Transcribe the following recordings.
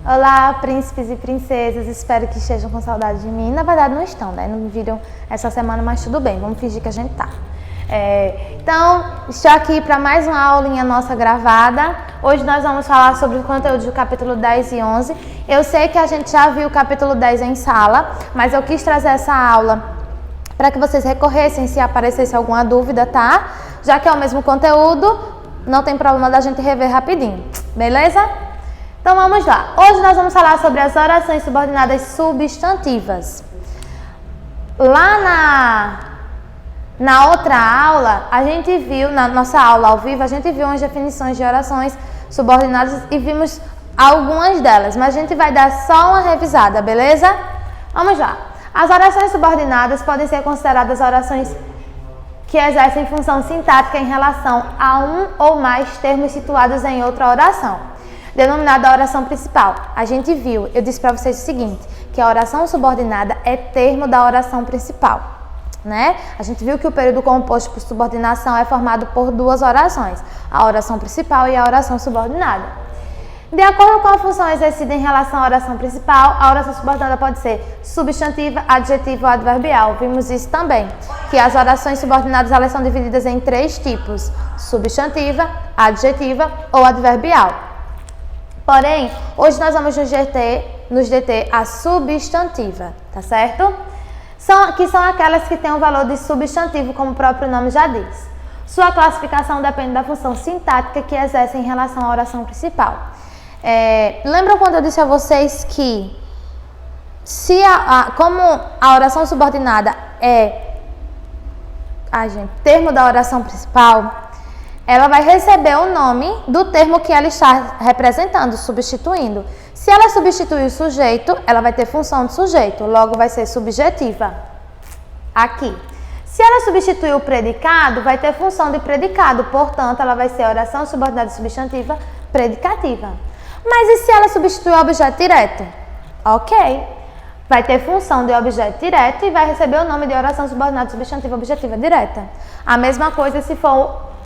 Olá, príncipes e princesas, espero que estejam com saudade de mim. Na verdade não estão, né? Não me viram essa semana, mas tudo bem, vamos fingir que a gente tá. Então, estou aqui para mais uma aulinha nossa gravada. Hoje nós vamos falar sobre o conteúdo do capítulo 10 e 11. Eu sei que a gente já viu o capítulo 10 em sala, mas eu quis trazer essa aula para que vocês recorressem se aparecesse alguma dúvida, tá? Já que é o mesmo conteúdo, não tem problema da gente rever rapidinho, beleza? Então vamos lá. Hoje nós vamos falar sobre as orações subordinadas substantivas. Lá na outra aula, a gente viu, na nossa aula ao vivo, a gente viu umas definições de orações subordinadas e vimos algumas delas, mas a gente vai dar só uma revisada, beleza? Vamos lá. As orações subordinadas podem ser consideradas orações que exercem função sintática em relação a um ou mais termos situados em outra oração, denominada oração principal. A gente viu, eu disse para vocês o seguinte, que a oração subordinada é termo da oração principal, né? A gente viu que o período composto por subordinação é formado por duas orações, a oração principal e a oração subordinada. De acordo com a função exercida em relação à oração principal, a oração subordinada pode ser substantiva, adjetiva ou adverbial. Vimos isso também, que as orações subordinadas elas são divididas em três tipos, substantiva, adjetiva ou adverbial. Porém, hoje nós vamos nos deter a substantiva, tá certo? Que são aquelas que têm o valor de substantivo, como o próprio nome já diz. Sua classificação depende da função sintática que exerce em relação à oração principal. Lembram quando eu disse a vocês que como a oração subordinada é termo da oração principal, ela vai receber o nome do termo que ela está representando, substituindo. Se ela substituir o sujeito, ela vai ter função de sujeito, logo vai ser subjetiva. Aqui. Se ela substituir o predicado, vai ter função de predicado, portanto, ela vai ser oração subordinada substantiva predicativa. Mas e se ela substituir o objeto direto? Ok. Vai ter função de objeto direto e vai receber o nome de oração subordinada substantiva objetiva direta. A mesma coisa se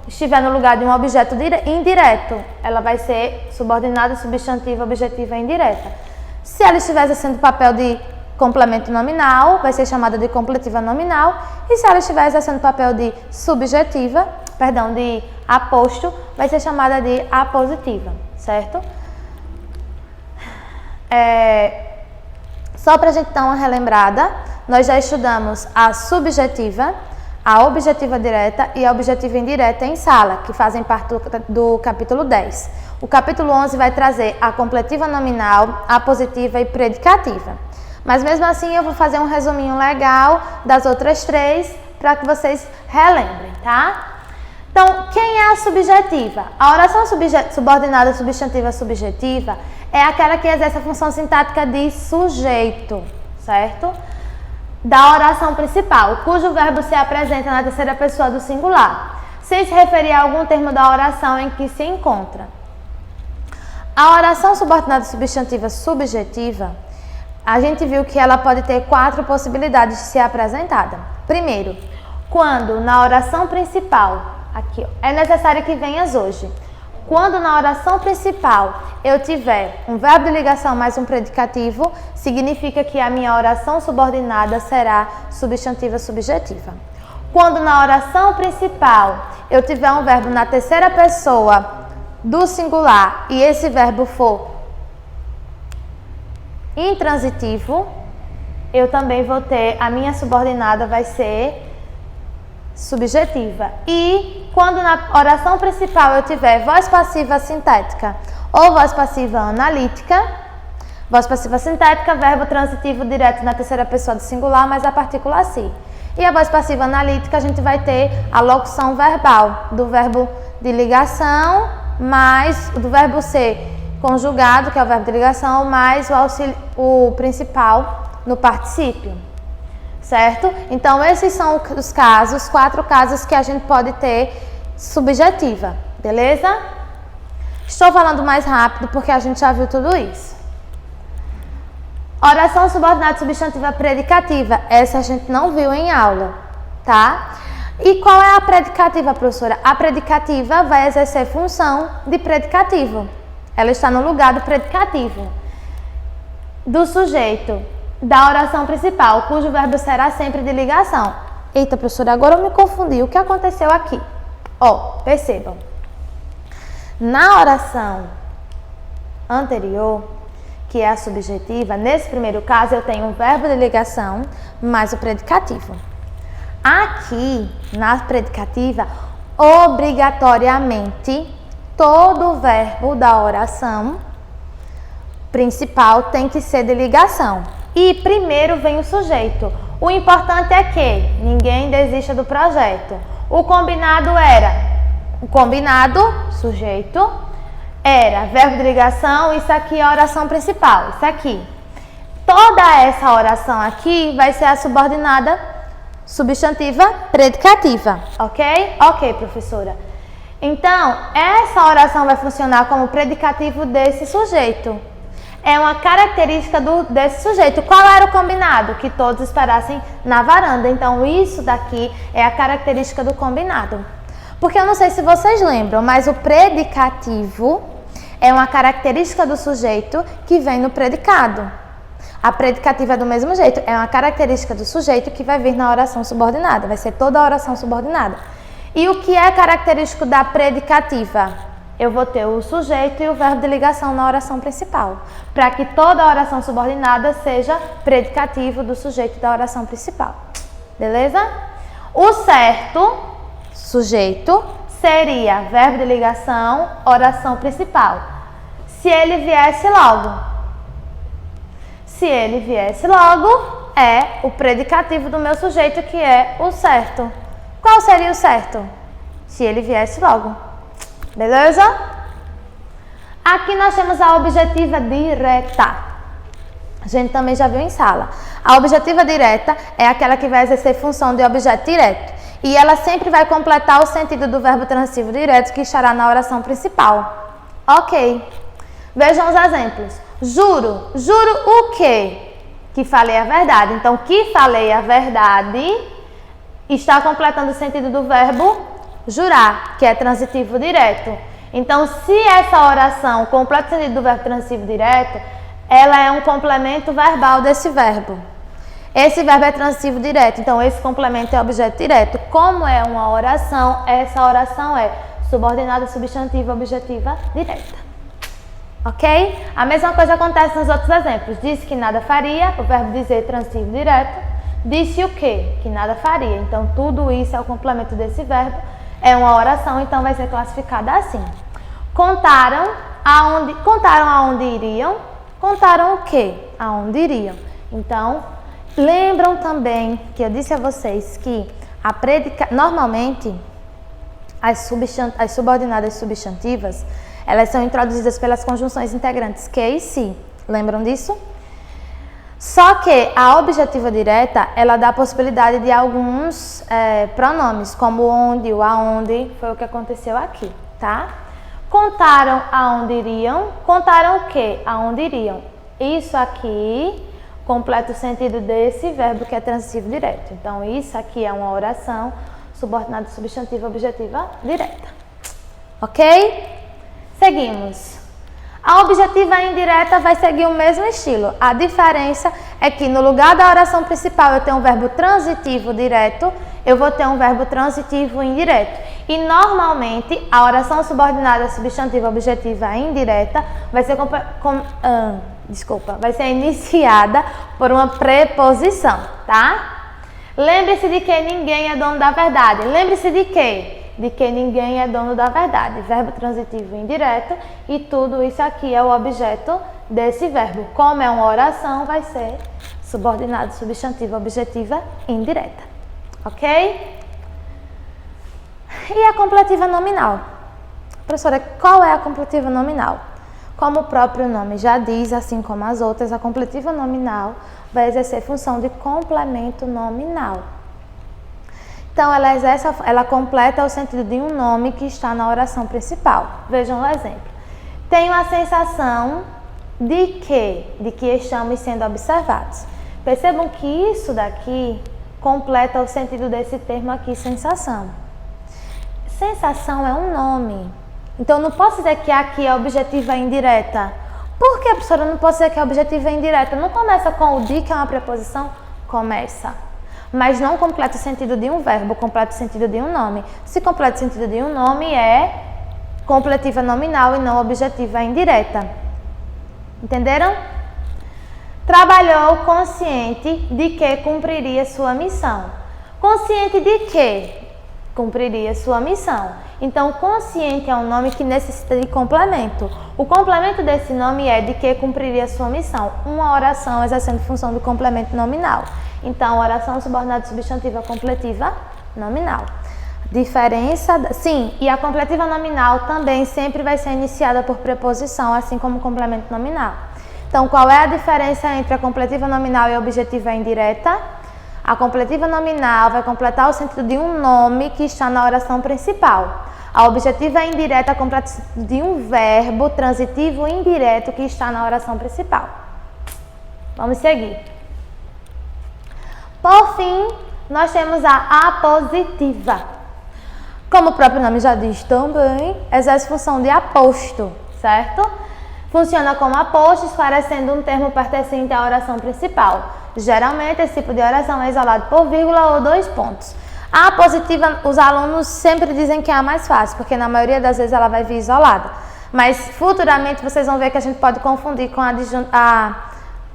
estiver no lugar de um objeto indireto, ela vai ser subordinada substantiva objetiva indireta. Se ela estiver exercendo o papel de complemento nominal, vai ser chamada de completiva nominal, e se ela estiver exercendo o papel de de aposto, vai ser chamada de apositiva, certo? Só para a gente dar uma relembrada, nós já estudamos a subjetiva, a objetiva direta e a objetiva indireta em sala, que fazem parte do capítulo 10. O capítulo 11 vai trazer a completiva nominal, a positiva e predicativa. Mas mesmo assim eu vou fazer um resuminho legal das outras três para que vocês relembrem, tá? Então, quem é a subjetiva? A oração subordinada substantiva subjetiva é aquela que exerce a função sintática de sujeito, certo? Da oração principal, cujo verbo se apresenta na terceira pessoa do singular, sem se referir a algum termo da oração em que se encontra. A oração subordinada substantiva subjetiva, a gente viu que ela pode ter 4 possibilidades de ser apresentada. Primeiro, quando na oração principal, aqui ó, é necessário que venhas hoje. Quando na oração principal eu tiver um verbo de ligação mais um predicativo, significa que a minha oração subordinada será substantiva subjetiva. Quando na oração principal eu tiver um verbo na terceira pessoa do singular e esse verbo for intransitivo, eu também vou ter, a minha subordinada vai ser subjetiva. E quando na oração principal eu tiver voz passiva sintética ou voz passiva analítica, voz passiva sintética, verbo transitivo direto na terceira pessoa do singular, mais a partícula si. E a voz passiva analítica a gente vai ter a locução verbal do verbo de ligação mais do verbo ser conjugado, que é o verbo de ligação, mais o principal no particípio. Certo? Então, esses são os casos, 4 casos que a gente pode ter subjetiva, beleza? Estou falando mais rápido porque a gente já viu tudo isso. Oração subordinada substantiva predicativa, essa a gente não viu em aula, tá? E qual é a predicativa, professora? A predicativa vai exercer função de predicativo. Ela está no lugar do predicativo. do sujeito da oração principal, cujo verbo será sempre de ligação. Eita, professora, agora eu me confundi. O que aconteceu aqui? Ó, percebam. Na oração anterior, que é a subjetiva, nesse primeiro caso eu tenho um verbo de ligação mais o predicativo. Aqui, na predicativa, obrigatoriamente, todo verbo da oração principal tem que ser de ligação. E primeiro vem o sujeito. O importante é que ninguém desista do projeto. O combinado, sujeito, era verbo de ligação, isso aqui é a oração principal, isso aqui. Toda essa oração aqui vai ser a subordinada substantiva predicativa, ok? Ok, professora. Então, essa oração vai funcionar como predicativo desse sujeito. É uma característica desse sujeito. Qual era o combinado? Que todos esperassem na varanda. Então, isso daqui é a característica do combinado. Porque eu não sei se vocês lembram, mas o predicativo é uma característica do sujeito que vem no predicado. A predicativa é do mesmo jeito, é uma característica do sujeito que vai vir na oração subordinada, vai ser toda a oração subordinada. E o que é característico da predicativa? Eu vou ter o sujeito e o verbo de ligação na oração principal, para que toda a oração subordinada seja predicativo do sujeito da oração principal. Beleza? O certo, sujeito, seria verbo de ligação, oração principal. Se ele viesse logo. Se ele viesse logo, é o predicativo do meu sujeito, que é o certo. Qual seria o certo? Se ele viesse logo. Beleza? Aqui nós temos a objetiva direta. A gente também já viu em sala. A objetiva direta é aquela que vai exercer função de objeto direto. E ela sempre vai completar o sentido do verbo transivo direto que estará na oração principal. Ok. Vejam os exemplos. Juro. Juro o quê? Que falei a verdade. Então, que falei a verdade está completando o sentido do verbo jurar, que é transitivo direto. Então, se essa oração completa o sentido do verbo transitivo direto, ela é um complemento verbal desse verbo. Esse verbo é transitivo direto, então esse complemento é objeto direto. Como é uma oração, essa oração é subordinada, substantiva, objetiva, direta. Ok? A mesma coisa acontece nos outros exemplos. Disse que nada faria, o verbo dizer transitivo direto. Disse o quê? Que nada faria. Então, tudo isso é o complemento desse verbo. É uma oração, então vai ser classificada assim. Contaram aonde iriam. Contaram o quê? Aonde iriam. Então, lembram também que eu disse a vocês que normalmente as subordinadas substantivas, elas são introduzidas pelas conjunções integrantes que e se. Lembram disso? Só que a objetiva direta, ela dá a possibilidade de alguns pronomes, como onde, o aonde, foi o que aconteceu aqui, tá? Contaram aonde iriam, contaram o que? Aonde iriam. Isso aqui completa o sentido desse verbo que é transitivo direto. Então, isso aqui é uma oração subordinada substantiva objetiva direta. Ok? Seguimos. A objetiva indireta vai seguir o mesmo estilo. A diferença é que no lugar da oração principal eu tenho um verbo transitivo direto, eu vou ter um verbo transitivo indireto. E normalmente a oração subordinada substantiva objetiva indireta vai ser vai ser iniciada por uma preposição, tá? Lembre-se de que ninguém é dono da verdade. Lembre-se de quê? De que ninguém é dono da verdade. Verbo transitivo indireto e tudo isso aqui é o objeto desse verbo. Como é uma oração, vai ser subordinado substantivo objetiva indireta. Ok? E a completiva nominal? Professora, qual é a completiva nominal? Como o próprio nome já diz, assim como as outras, a completiva nominal vai exercer função de complemento nominal. Então, ela completa o sentido de um nome que está na oração principal. Vejam o exemplo. Tenho a sensação de que estamos sendo observados. Percebam que isso daqui completa o sentido desse termo aqui, sensação. Sensação é um nome. Então, não posso dizer que aqui é objetiva indireta. Por que, professora, não pode ser que a objetiva é indireta? Não começa com o de, que é uma preposição? Começa. Mas não completa o sentido de um verbo, completa o sentido de um nome. Se completa o sentido de um nome, é completiva nominal e não objetiva indireta. Entenderam? Trabalhou consciente de que cumpriria sua missão. Consciente de que cumpriria sua missão. Então, consciente é um nome que necessita de complemento. O complemento desse nome é de que cumpriria sua missão. Uma oração exercendo função do complemento nominal. Então, oração subordinada substantiva completiva nominal. Diferença, sim, e a completiva nominal também sempre vai ser iniciada por preposição, assim como o complemento nominal. Então, qual é a diferença entre a completiva nominal e a objetiva indireta? A completiva nominal vai completar o sentido de um nome que está na oração principal. A objetiva indireta completa o sentido de um verbo transitivo indireto que está na oração principal. Vamos seguir. Por fim, nós temos a apositiva. Como o próprio nome já diz também, exerce função de aposto, certo? Funciona como aposto, esclarecendo um termo pertencente à oração principal. Geralmente, esse tipo de oração é isolado por vírgula ou 2 pontos. A apositiva, os alunos sempre dizem que é a mais fácil, porque na maioria das vezes ela vai vir isolada. Mas futuramente vocês vão ver que a gente pode confundir com a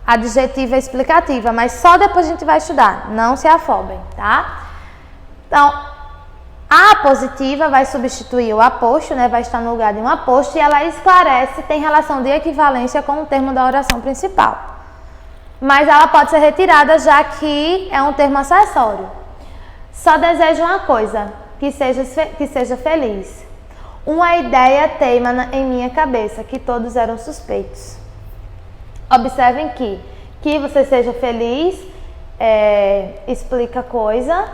adjetiva explicativa, mas só depois a gente vai estudar, não se afobem, tá? Então, a apositiva vai substituir o aposto, né? Vai estar no lugar de um aposto e ela esclarece, tem relação de equivalência com o termo da oração principal. Mas ela pode ser retirada já que é um termo acessório. Só desejo uma coisa, que seja feliz. Uma ideia teima em minha cabeça, que todos eram suspeitos. Observem que você seja feliz explica coisa,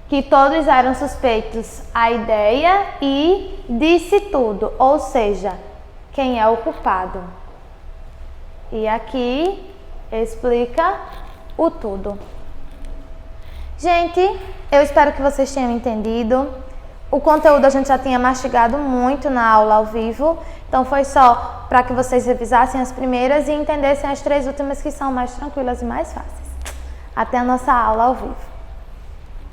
que todos eram suspeitos a ideia e disse tudo, ou seja, quem é o culpado. E aqui explica o tudo. Gente, eu espero que vocês tenham entendido. O conteúdo a gente já tinha mastigado muito na aula ao vivo, então foi só para que vocês revisassem as primeiras e entendessem as 3 últimas que são mais tranquilas e mais fáceis. Até a nossa aula ao vivo.